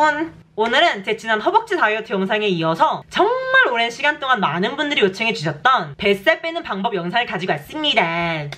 여러분, 오늘은 제 지난 허벅지 다이어트 영상에 이어서 정말 오랜 시간 동안 많은 분들이 요청해주셨던 뱃살 빼는 방법 영상을 가지고 왔습니다.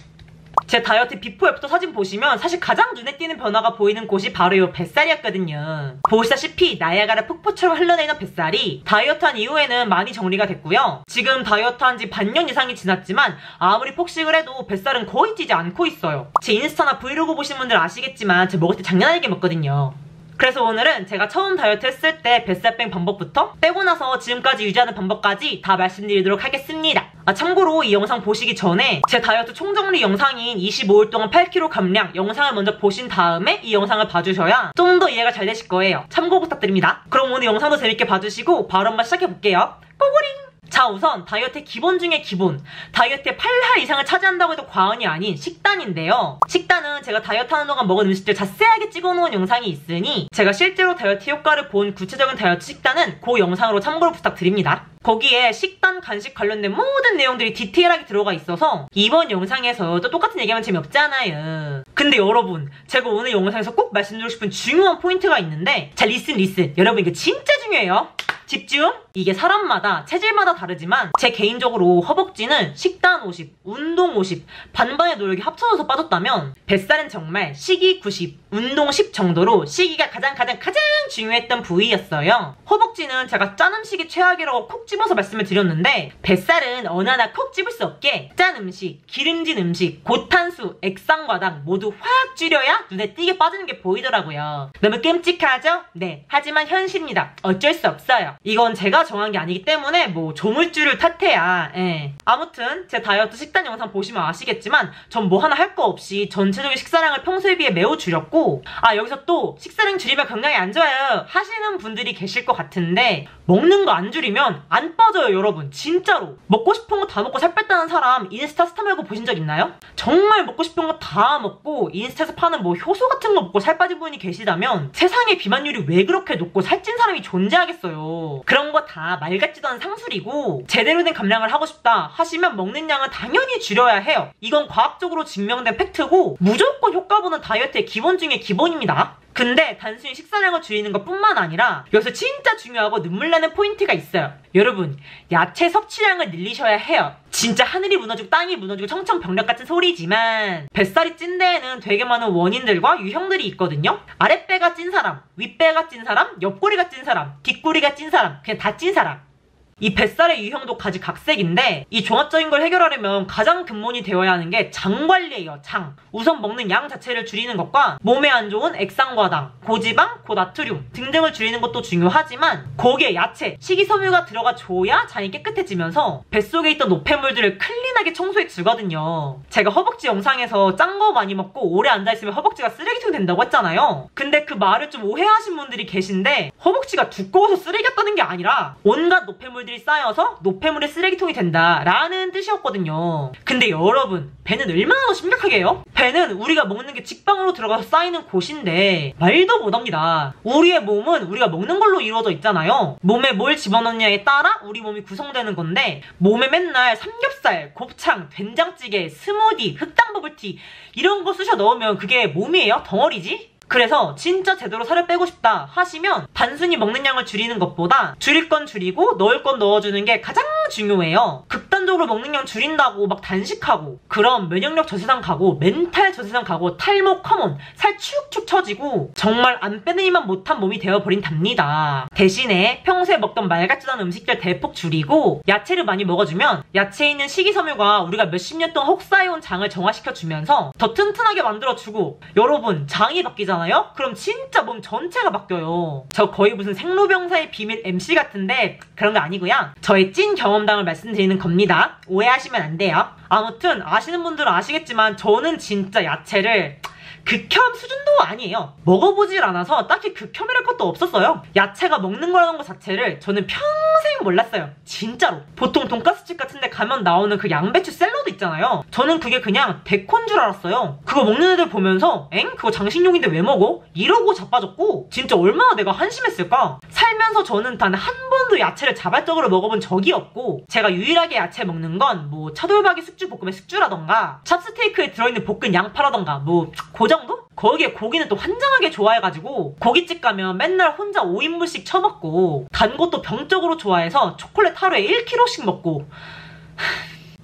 제 다이어트 비포 애프터 사진 보시면 사실 가장 눈에 띄는 변화가 보이는 곳이 바로 이 뱃살이었거든요. 보시다시피 나야가라 폭포처럼 흘러내리는 뱃살이 다이어트한 이후에는 많이 정리가 됐고요. 지금 다이어트한 지 반년 이상이 지났지만 아무리 폭식을 해도 뱃살은 거의 찌지 않고 있어요. 제 인스타나 브이로그 보신 분들 아시겠지만 제가 먹을 때 장난 아니게 먹거든요. 그래서 오늘은 제가 처음 다이어트 했을 때 뱃살 뺀 방법부터 빼고 나서 지금까지 유지하는 방법까지 다 말씀드리도록 하겠습니다. 참고로 이 영상 보시기 전에 제 다이어트 총정리 영상인 25일 동안 8kg 감량 영상을 먼저 보신 다음에 이 영상을 봐주셔야 좀 더 이해가 잘 되실 거예요. 참고 부탁드립니다. 그럼 오늘 영상도 재밌게 봐주시고 바로 한번 시작해볼게요. 꼬고링! 자, 우선 다이어트의 기본 중에 기본, 다이어트의 8할 이상을 차지한다고 해도 과언이 아닌 식단인데요. 식단은 제가 다이어트하는 동안 먹은 음식들 자세하게 찍어놓은 영상이 있으니 제가 실제로 다이어트 효과를 본 구체적인 다이어트 식단은 그 영상으로 참고로 부탁드립니다. 거기에 식단, 간식 관련된 모든 내용들이 디테일하게 들어가 있어서 이번 영상에서도 똑같은 얘기하면 재미없잖아요. 근데 여러분, 제가 오늘 영상에서 꼭 말씀드리고 싶은 중요한 포인트가 있는데, 자, 리슨. 여러분, 이거 진짜 중요해요. 집중! 이게 사람마다 체질마다 다르지만 제 개인적으로 허벅지는 식단 50, 운동 50, 반반의 노력이 합쳐져서 빠졌다면 뱃살은 정말 식이 90, 운동 10 정도로 식이가 가장 중요했던 부위였어요. 허벅지는 제가 짠 음식이 최악이라고 콕 집어서 말씀을 드렸는데 뱃살은 어느 하나 콕 집을 수 없게 짠 음식, 기름진 음식, 고탄수, 액상과당 모두 확 줄여야 눈에 띄게 빠지는 게 보이더라고요. 너무 끔찍하죠? 네, 하지만 현실입니다. 어쩔 수 없어요. 이건 제가 정한 게 아니기 때문에 뭐 조물주를 탓해야. 아무튼 제 다이어트 식단 영상 보시면 아시겠지만 전 뭐 하나 할 거 없이 전체적인 식사량을 평소에 비해 매우 줄였고, 여기서 또 식사량 줄이면 건강에 안 좋아요 하시는 분들이 계실 것 같은데, 먹는 거 안 줄이면 안 빠져요. 여러분, 진짜로. 먹고 싶은 거 다 먹고 살 뺐다는 사람 인스타 스타 말고 보신 적 있나요? 정말 먹고 싶은 거 다 먹고 인스타에서 파는 뭐 효소 같은 거 먹고 살 빠진 분이 계시다면 세상에 비만율이 왜 그렇게 높고 살찐 사람이 존재하겠어요. 그런 거 다 말 같지도 않은 상술이고, 제대로 된 감량을 하고 싶다 하시면 먹는 양은 당연히 줄여야 해요. 이건 과학적으로 증명된 팩트고 무조건 효과 보는 다이어트의 기본 중에 기본입니다. 근데 단순히 식사량을 줄이는 것 뿐만 아니라 여기서 진짜 중요하고 눈물나는 포인트가 있어요. 여러분, 야채 섭취량을 늘리셔야 해요. 진짜 하늘이 무너지고 땅이 무너지고 청천벽력 같은 소리지만 뱃살이 찐 데에는 되게 많은 원인들과 유형들이 있거든요. 아랫배가 찐 사람, 윗배가 찐 사람, 옆구리가 찐 사람, 뒷구리가 찐 사람, 그냥 다 찐 사람. 이 뱃살의 유형도 가지각색인데 이 종합적인 걸 해결하려면 가장 근본이 되어야 하는 게 장 관리예요. 장. 우선 먹는 양 자체를 줄이는 것과 몸에 안 좋은 액상과당, 고지방, 고나트륨 등등을 줄이는 것도 중요하지만 거기에 야채, 식이섬유가 들어가줘야 장이 깨끗해지면서 뱃속에 있던 노폐물들을 클린하게 청소해 주거든요. 제가 허벅지 영상에서 짠 거 많이 먹고 오래 앉아있으면 허벅지가 쓰레기통 된다고 했잖아요. 근데 그 말을 좀 오해하신 분들이 계신데, 허벅지가 두꺼워서 쓰레기 같다는 게 아니라 온갖 노폐물들이 쌓여서 노폐물의 쓰레기통이 된다라는 뜻이었거든요. 근데 여러분, 배는 얼마나 더 심각하게 해요? 배는 우리가 먹는 게 직방으로 들어가서 쌓이는 곳인데 말도 못합니다. 우리의 몸은 우리가 먹는 걸로 이루어져 있잖아요. 몸에 뭘 집어넣느냐에 따라 우리 몸이 구성되는 건데, 몸에 맨날 삼겹살, 곱창, 된장찌개, 스무디, 흑당 버블티 이런 거 쑤셔 넣으면 그게 몸이에요? 덩어리지? 그래서 진짜 제대로 살을 빼고 싶다 하시면 단순히 먹는 양을 줄이는 것보다 줄일 건 줄이고 넣을 건 넣어주는 게 가장 중요해요. 극단적으로 먹는 양 줄인다고 막 단식하고 그럼 면역력 저세상 가고 멘탈 저세상 가고 탈모 커먼, 살 축축 처지고 정말 안 빼는 일만 못한 몸이 되어버린답니다. 대신에 평소에 먹던 말 같지도 않은 음식들 대폭 줄이고 야채를 많이 먹어주면 야채에 있는 식이섬유가 우리가 몇십 년 동안 혹사해온 장을 정화시켜주면서 더 튼튼하게 만들어주고, 여러분, 장이 바뀌잖아요. 그럼 진짜 몸 전체가 바뀌어요. 저 거의 무슨 생로병사의 비밀 MC 같은데 그런 거 아니고요. 저의 찐 경험담을 말씀드리는 겁니다. 오해하시면 안 돼요. 아무튼 아시는 분들은 아시겠지만 저는 진짜 야채를 극혐 수준도 아니에요. 먹어보질 않아서 딱히 극혐이랄 것도 없었어요. 야채가 먹는 거라는 것 자체를 저는 평생 몰랐어요. 진짜로. 보통 돈가스집 같은 데 가면 나오는 그 양배추 샐러드 있잖아요. 저는 그게 그냥 데코인 줄 알았어요. 그거 먹는 애들 보면서 엥? 그거 장식용인데 왜 먹어? 이러고 자빠졌고, 진짜 얼마나 내가 한심했을까? 살 살면서 저는 단 한 번도 야채를 자발적으로 먹어본 적이 없고 제가 유일하게 야채 먹는 건 뭐 차돌박이 숙주볶음의 숙주라던가 찹스테이크에 들어있는 볶은 양파라던가 뭐 그 정도? 거기에 고기는 또 환장하게 좋아해가지고 고깃집 가면 맨날 혼자 5인분씩 처먹고 단 것도 병적으로 좋아해서 초콜릿 하루에 1kg씩 먹고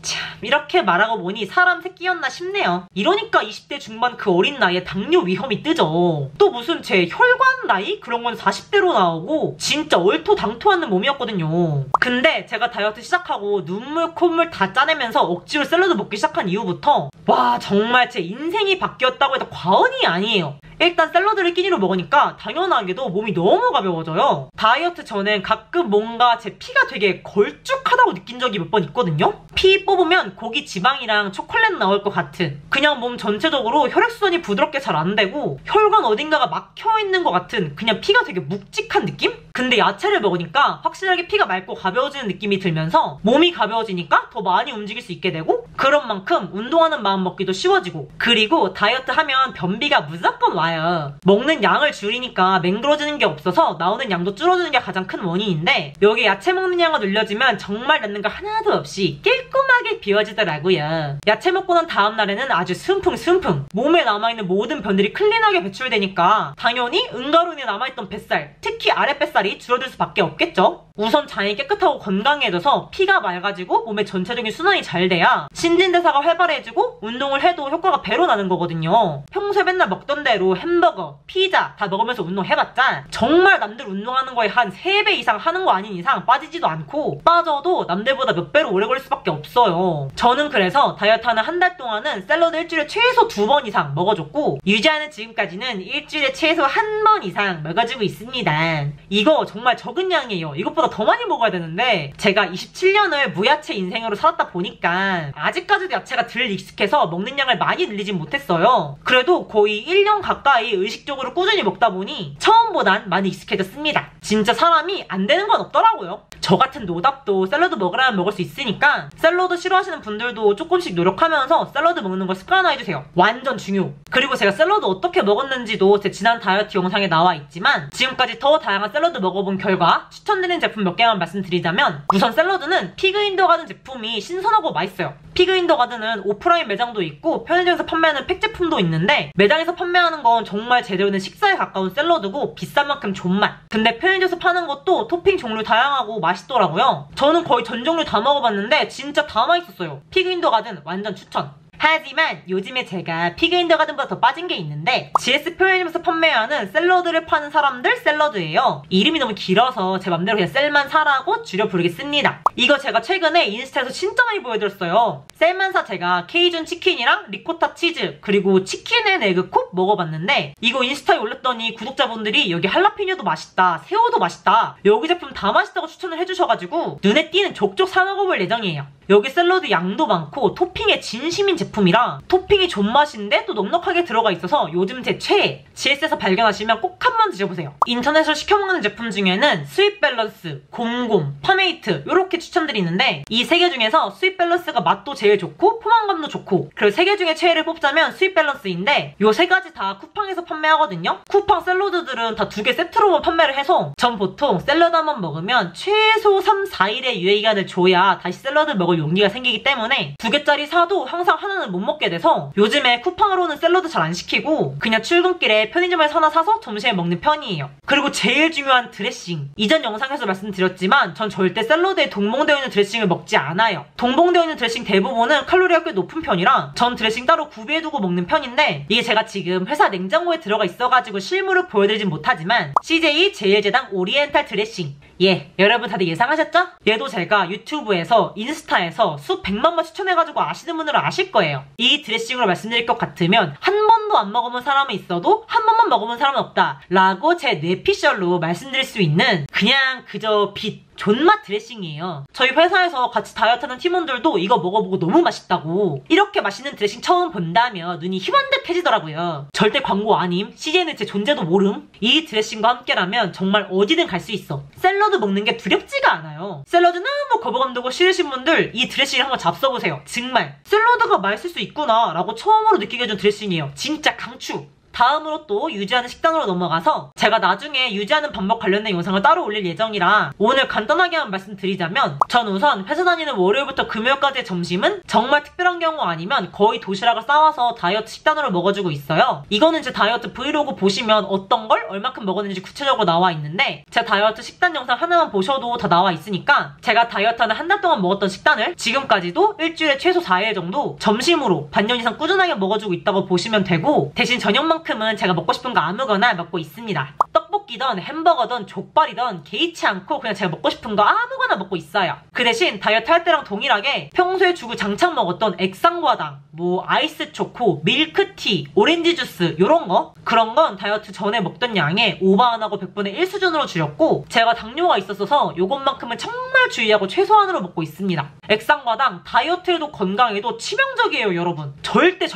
참 이렇게 말하고 보니 사람 새끼였나 싶네요. 이러니까 20대 중반 그 어린 나이에 당뇨 위험이 뜨죠. 또 무슨 제 혈관 나이? 그런 건 40대로 나오고 진짜 얼토당토하는 몸이었거든요. 근데 제가 다이어트 시작하고 눈물 콧물 다 짜내면서 억지로 샐러드 먹기 시작한 이후부터 와 정말 제 인생이 바뀌었다고 해도 과언이 아니에요. 일단 샐러드를 끼니로 먹으니까 당연하게도 몸이 너무 가벼워져요. 다이어트 전엔 가끔 뭔가 제 피가 되게 걸쭉하다고 느낀 적이 몇 번 있거든요. 피 뽑으면 고기 지방이랑 초콜릿 나올 것 같은 그냥 몸 전체적으로 혈액순환이 부드럽게 잘 안 되고 혈관 어딘가가 막혀있는 것 같은 그냥 피가 되게 묵직한 느낌? 근데 야채를 먹으니까 확실하게 피가 맑고 가벼워지는 느낌이 들면서 몸이 가벼워지니까 더 많이 움직일 수 있게 되고 그런 만큼 운동하는 마음 먹기도 쉬워지고 그리고 다이어트 하면 변비가 무조건 와요. 먹는 양을 줄이니까 맹글어지는 게 없어서 나오는 양도 줄어드는 게 가장 큰 원인인데 여기 야채 먹는 양을 늘려주면 정말 남는 거 하나도 없이 깔끔하게 비워지더라고요. 야채 먹고 난 다음 날에는 아주 순풍순풍 몸에 남아있는 모든 변들이 클린하게 배출되니까 당연히 응가론에 남아있던 뱃살 특히 아랫뱃살이 줄어들 수밖에 없겠죠. 우선 장이 깨끗하고 건강해져서 피가 맑아지고 몸의 전체적인 순환이 잘 돼야 신진대사가 활발해지고 운동을 해도 효과가 배로 나는 거거든요. 평소에 맨날 먹던 대로 햄버거, 피자 다 먹으면서 운동해봤자 정말 남들 운동하는 거에 한 3배 이상 하는 거 아닌 이상 빠지지도 않고 빠져도 남들보다 몇 배로 오래 걸릴 수밖에 없어요. 저는 그래서 다이어트하는 한 달 동안은 샐러드 일주일에 최소 2번 이상 먹어줬고 유지하는 지금까지는 일주일에 최소 1번 이상 먹어주고 있습니다. 이거 정말 적은 양이에요. 이것보다 더 많이 먹어야 되는데 제가 27년을 무야채 인생으로 살았다 보니까 아직까지도 야채가 덜 익숙해서 먹는 양을 많이 늘리진 못했어요. 그래도 거의 1년 가까이 의식적으로 꾸준히 먹다 보니 처음보단 많이 익숙해졌습니다. 진짜 사람이 안 되는 건 없더라고요. 저 같은 노답도 샐러드 먹으라면 먹을 수 있으니까 샐러드 싫어하시는 분들도 조금씩 노력하면서 샐러드 먹는 걸 습관화해주세요. 완전 중요. 그리고 제가 샐러드 어떻게 먹었는지도 제 지난 다이어트 영상에 나와 있지만 지금까지 더 다양한 샐러드 먹어본 결과 추천드리는 제품 몇 개만 말씀드리자면 우선 샐러드는 피그인더가든 제품이 신선하고 맛있어요. 피그인더가든은 오프라인 매장도 있고 편의점에서 판매하는 팩 제품도 있는데 매장에서 판매하는 건 정말 제대로 된 식사에 가까운 샐러드고 비싼 만큼 존맛. 근데 편의점에서 파는 것도 토핑 종류 다양하고 맛있더라고요. 저는 거의 전 종류 다 먹어봤는데 진짜 다 맛있었어요. 피그인더가든 완전 추천. 하지만 요즘에 제가 피그인더가든보다 더 빠진 게 있는데 GS 편의점에서 판매하는 샐러드를 파는 사람들 샐러드예요. 이름이 너무 길어서 제 맘대로 그냥 셀만 사라고 줄여 부르겠습니다. 이거 제가 최근에 인스타에서 진짜 많이 보여드렸어요. 셀만사 제가 케이준 치킨이랑 리코타 치즈 그리고 치킨 앤 에그 쿱 먹어봤는데 이거 인스타에 올렸더니 구독자분들이 여기 할라피뇨도 맛있다 새우도 맛있다 여기 제품 다 맛있다고 추천을 해주셔가지고 눈에 띄는 족족 사 먹어볼 예정이에요. 여기 샐러드 양도 많고 토핑에 진심인 제품이라 토핑이 존맛인데 또 넉넉하게 들어가 있어서 요즘 제 최애! GS에서 발견하시면 꼭 한번 드셔보세요. 인터넷으로 시켜먹는 제품 중에는 스윗 밸런스, 곰곰, 파메이트 이렇게 추천드리는데 이 세 개 중에서 스윗 밸런스가 맛도 제일 좋고 포만감도 좋고 그리고 세 개 중에 최애를 뽑자면 스윗 밸런스인데 요 세 가지 다 쿠팡에서 판매하거든요. 쿠팡 샐러드들은 다 2개 세트로만 판매를 해서 전 보통 샐러드 한번 먹으면 최소 3-4일의 유예기간을 줘야 다시 샐러드 먹을 용기가 생기기 때문에 2개짜리 사도 항상 하나는 못 먹게 돼서 요즘에 쿠팡으로는 샐러드 잘 안 시키고 그냥 출근길에 편의점에서 하나 사서 점심에 먹는 편이에요. 그리고 제일 중요한 드레싱. 이전 영상에서 말씀드렸지만 전 절대 샐러드에 동봉되어 있는 드레싱을 먹지 않아요. 동봉되어 있는 드레싱 대부분은 칼로리가 꽤 높은 편이라 전 드레싱 따로 구비해두고 먹는 편인데 이게 제가 지금 회사 냉장고에 들어가 있어가지고 실물을 보여드리진 못하지만 CJ 제일제당 오리엔탈 드레싱 예, 여러분 다들 예상하셨죠? 얘도 제가 유튜브에서 인스타에서 수백만 번 추천해가지고 아시는 분들은 아실 거예요. 이 드레싱으로 말씀드릴 것 같으면 한 번도 안 먹어본 사람은 있어도 한 번만 먹어본 사람은 없다 라고 제 뇌피셜로 말씀드릴 수 있는 그냥 그저 존맛 드레싱이에요. 저희 회사에서 같이 다이어트하는 팀원들도 이거 먹어보고 너무 맛있다고 이렇게 맛있는 드레싱 처음 본다며 눈이 희번득해지더라고요. 절대 광고 아님. CJ는 제 존재도 모름. 이 드레싱과 함께라면 정말 어디든 갈 수 있어. 샐러드 먹는 게 두렵지가 않아요. 샐러드 너무 거부감 들고 싫으신 분들 이 드레싱을 한번 잡숴보세요. 정말 샐러드가 맛있을 수 있구나 라고 처음으로 느끼게 해준 드레싱이에요. 진짜 강추. 다음으로 또 유지하는 식단으로 넘어가서 제가 나중에 유지하는 방법 관련된 영상을 따로 올릴 예정이라 오늘 간단하게만 말씀드리자면 전 우선 회사 다니는 월요일부터 금요일까지의 점심은 정말 특별한 경우 아니면 거의 도시락을 싸와서 다이어트 식단으로 먹어주고 있어요. 이거는 제 다이어트 브이로그 보시면 어떤 걸 얼마큼 먹었는지 구체적으로 나와 있는데 제 다이어트 식단 영상 하나만 보셔도 다 나와 있으니까 제가 다이어트하는 한 달 동안 먹었던 식단을 지금까지도 일주일에 최소 4일 정도 점심으로 반년 이상 꾸준하게 먹어주고 있다고 보시면 되고 대신 저녁만큼은 제가 먹고 싶은 거 아무거나 먹고 있습니다. 떡볶이든 햄버거든 족발이든 개의치 않고 그냥 제가 먹고 싶은 거 아무거나 먹고 있어요. 그 대신 다이어트 할 때랑 동일하게 평소에 주구 장창 먹었던 액상과당, 아이스 초코, 밀크티, 오렌지 주스 요런 거 그런 건 다이어트 전에 먹던 양에 오버 안 하고 100분의 1 수준으로 줄였고 제가 당뇨가 있었어서 요것만큼은 정말 주의하고 최소한으로 먹고 있습니다. 액상과당 다이어트에도 건강에도 치명적이에요 여러분. 절대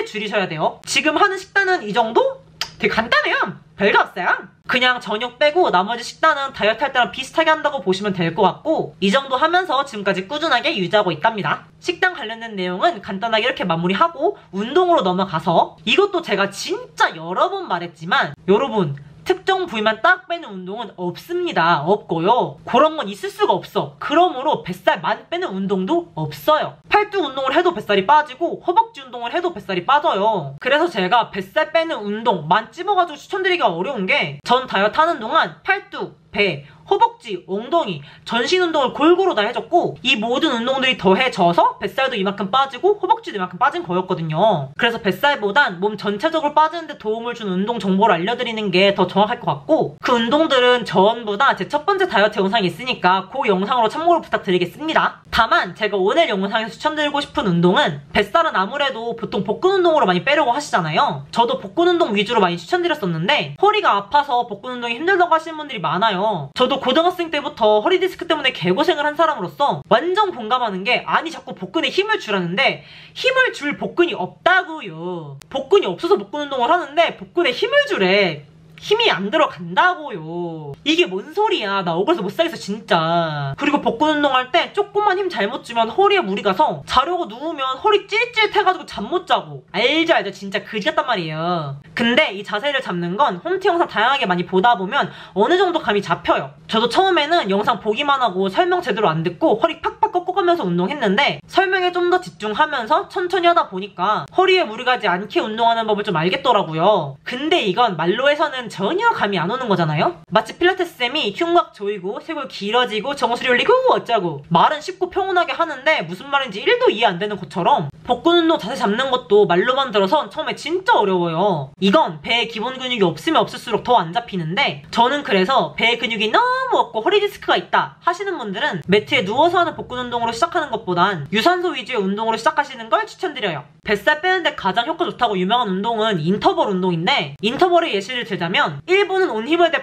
줄이셔야 돼요. 지금 하는 식단은 이 정도? 되게 간단해요. 별거 없어요. 그냥 저녁 빼고 나머지 식단은 다이어트 할 때랑 비슷하게 한다고 보시면 될 것 같고 이 정도 하면서 지금까지 꾸준하게 유지하고 있답니다. 식단 관련된 내용은 간단하게 이렇게 마무리하고 운동으로 넘어가서 이것도 제가 진짜 여러 번 말했지만 여러분 특정 부위만 딱 빼는 운동은 없습니다. 없고요. 그런 건 있을 수가 없어. 그러므로 뱃살만 빼는 운동도 없어요. 팔뚝 운동을 해도 뱃살이 빠지고 허벅지 운동을 해도 뱃살이 빠져요. 그래서 제가 뱃살 빼는 운동만 찝어가지고 추천드리기가 어려운 게 전 다이어트 하는 동안 팔뚝, 배, 허벅지, 엉덩이, 전신 운동을 골고루 다 해줬고 이 모든 운동들이 더해져서 뱃살도 이만큼 빠지고 허벅지도 이만큼 빠진 거였거든요. 그래서 뱃살보단 몸 전체적으로 빠지는데 도움을 준 운동 정보를 알려드리는 게 더 정확할 것 같고 그 운동들은 전부 다 제 첫 번째 다이어트 영상이 있으니까 그 영상으로 참고를 부탁드리겠습니다. 다만 제가 오늘 영상에서 추천드리고 싶은 운동은 뱃살은 아무래도 보통 복근 운동으로 많이 빼려고 하시잖아요. 저도 복근 운동 위주로 많이 추천드렸었는데 허리가 아파서 복근 운동이 힘들다고 하시는 분들이 많아요. 저도 고등학생 때부터 허리 디스크 때문에 개고생을 한 사람으로서 완전 공감하는 게 아니 자꾸 복근에 힘을 주라는데 힘을 줄 복근이 없다고요. 복근이 없어서 복근 운동을 하는데 복근에 힘을 주래. 힘이 안 들어간다고요. 이게 뭔 소리야. 나 억울해서 못 살겠어 진짜. 그리고 복근 운동할 때 조금만 힘 잘못 주면 허리에 무리 가서 자려고 누우면 허리 찌릿찌릿해가지고 잠 못 자고. 알죠 진짜 그지 같단 말이에요. 근데 이 자세를 잡는 건 홈트 영상 다양하게 많이 보다 보면 어느 정도 감이 잡혀요. 저도 처음에는 영상 보기만 하고 설명 제대로 안 듣고 허리 팍팍 꺾어가면서 운동했는데 설명에 좀 더 집중하면서 천천히 하다 보니까 허리에 무리 가지 않게 운동하는 법을 좀 알겠더라고요. 근데 이건 말로 해서는 전혀 감이 안 오는 거잖아요? 마치 필라테스 쌤이 흉곽 조이고 쇄골 길어지고 정수리 올리고 어쩌고 말은 쉽고 평온하게 하는데 무슨 말인지 1도 이해 안 되는 것처럼 복근 운동 자세 잡는 것도 말로만 들어선 처음에 진짜 어려워요. 이건 배에 기본 근육이 없으면 없을수록 더 안 잡히는데 저는 그래서 배에 근육이 너무 없고 허리 디스크가 있다 하시는 분들은 매트에 누워서 하는 복근 운동으로 시작하는 것보단 유산소 위주의 운동으로 시작하시는 걸 추천드려요. 뱃살 빼는데 가장 효과 좋다고 유명한 운동은 인터벌 운동인데 인터벌의 예시를 들자면 1분은 온 힘을 대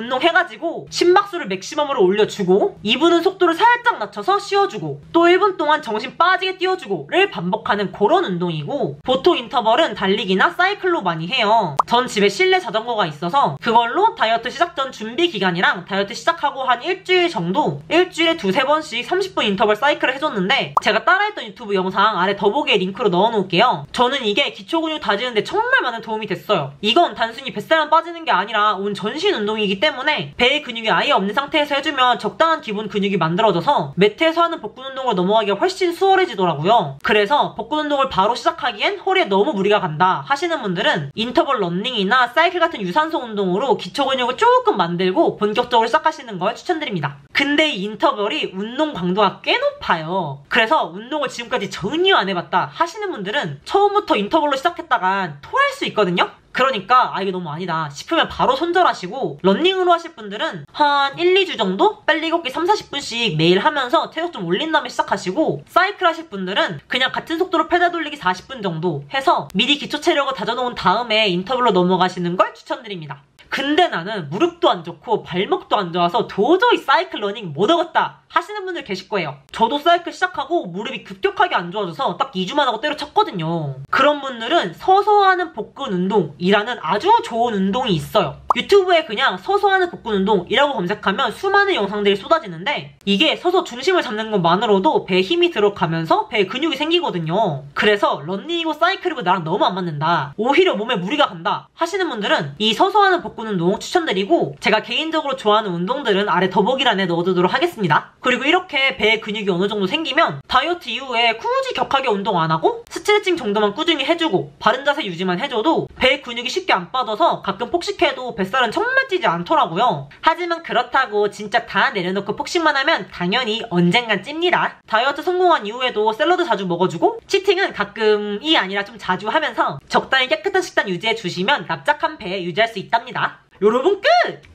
운동해가지고 심박수를 맥시멈으로 올려주고 2분은 속도를 살짝 낮춰서 쉬어주고 또 1분 동안 정신 빠지게 띄워주고를 반복하는 그런 운동이고 보통 인터벌은 달리기나 사이클로 많이 해요. 전 집에 실내 자전거가 있어서 그걸로 다이어트 시작 전 준비 기간이랑 다이어트 시작하고 한 일주일 정도 일주일에 2-3번씩 30분 인터벌 사이클을 해줬는데 제가 따라했던 유튜브 영상 아래 더보기에 링크로 넣어놓을게요. 저는 이게 기초 근육 다지는데 정말 많은 도움이 됐어요. 이건 단순히 뱃살만 빠지는 게 아니라 온 전신 운동이기 때문에 배에 근육이 아예 없는 상태에서 해주면 적당한 기본 근육이 만들어져서 매트에서 하는 복근 운동을 넘어가기가 훨씬 수월해지더라고요. 그래서 복근 운동을 바로 시작하기엔 허리에 너무 무리가 간다 하시는 분들은 인터벌 러닝이나 사이클 같은 유산소 운동으로 기초 근육을 조금 만들고 본격적으로 시작하시는 걸 추천드립니다. 근데 이 인터벌이 운동 강도가 꽤 높아요. 그래서 운동을 지금까지 전혀 안 해봤다 하시는 분들은 처음부터 인터벌로 시작했다간 토할 수 있거든요? 그러니까 이게 너무 아니다 싶으면 바로 손절하시고 러닝으로 하실 분들은 한 1-2주 정도 빨리 걷기 3-40분씩 매일 하면서 체력 좀 올린 다음에 시작하시고 사이클 하실 분들은 그냥 같은 속도로 페달 돌리기 40분 정도 해서 미리 기초 체력을 다져놓은 다음에 인터벌로 넘어가시는 걸 추천드립니다. 근데 나는 무릎도 안 좋고 발목도 안 좋아서 도저히 사이클 러닝 못 하겠다 하시는 분들 계실 거예요. 저도 사이클 시작하고 무릎이 급격하게 안 좋아져서 딱 2주만 하고 때려쳤거든요. 그런 분들은 서서 하는 복근 운동이라는 아주 좋은 운동이 있어요. 유튜브에 그냥 서서 하는 복근 운동이라고 검색하면 수많은 영상들이 쏟아지는데 이게 서서 중심을 잡는 것만으로도 배에 힘이 들어가면서 배에 근육이 생기거든요. 그래서 런닝이고 사이클이고 나랑 너무 안 맞는다, 오히려 몸에 무리가 간다 하시는 분들은 이 서서 하는 복근 운동 추천드리고, 제가 개인적으로 좋아하는 운동들은 아래 더보기란에 넣어두도록 하겠습니다. 그리고 이렇게 배에 근육이 어느 정도 생기면 다이어트 이후에 굳이 격하게 운동 안 하고 스트레칭 정도만 꾸준히 해주고 바른 자세 유지만 해줘도 배에 근육이 쉽게 안 빠져서 가끔 폭식해도 뱃살은 정말 찌지 않더라고요. 하지만 그렇다고 진짜 다 내려놓고 폭식만 하면 당연히 언젠간 찝니다. 다이어트 성공한 이후에도 샐러드 자주 먹어주고 치팅은 가끔이 아니라 좀 자주 하면서 적당히 깨끗한 식단 유지해주시면 납작한 배 유지할 수 있답니다. 여러분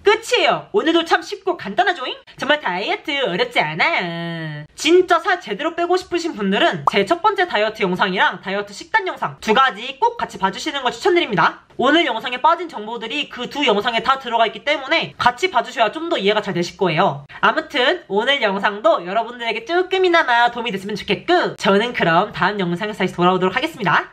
끝이에요. 오늘도 참 쉽고 간단하죠잉? 정말 다이어트 어렵지 않아요. 진짜 살 제대로 빼고 싶으신 분들은 제 첫 번째 다이어트 영상이랑 다이어트 식단 영상 두 가지 꼭 같이 봐주시는 걸 추천드립니다. 오늘 영상에 빠진 정보들이 그 두 영상에 다 들어가 있기 때문에 같이 봐주셔야 좀 더 이해가 잘 되실 거예요. 아무튼 오늘 영상도 여러분들에게 조금이나마 도움이 됐으면 좋겠고, 저는 그럼 다음 영상에서 다시 돌아오도록 하겠습니다.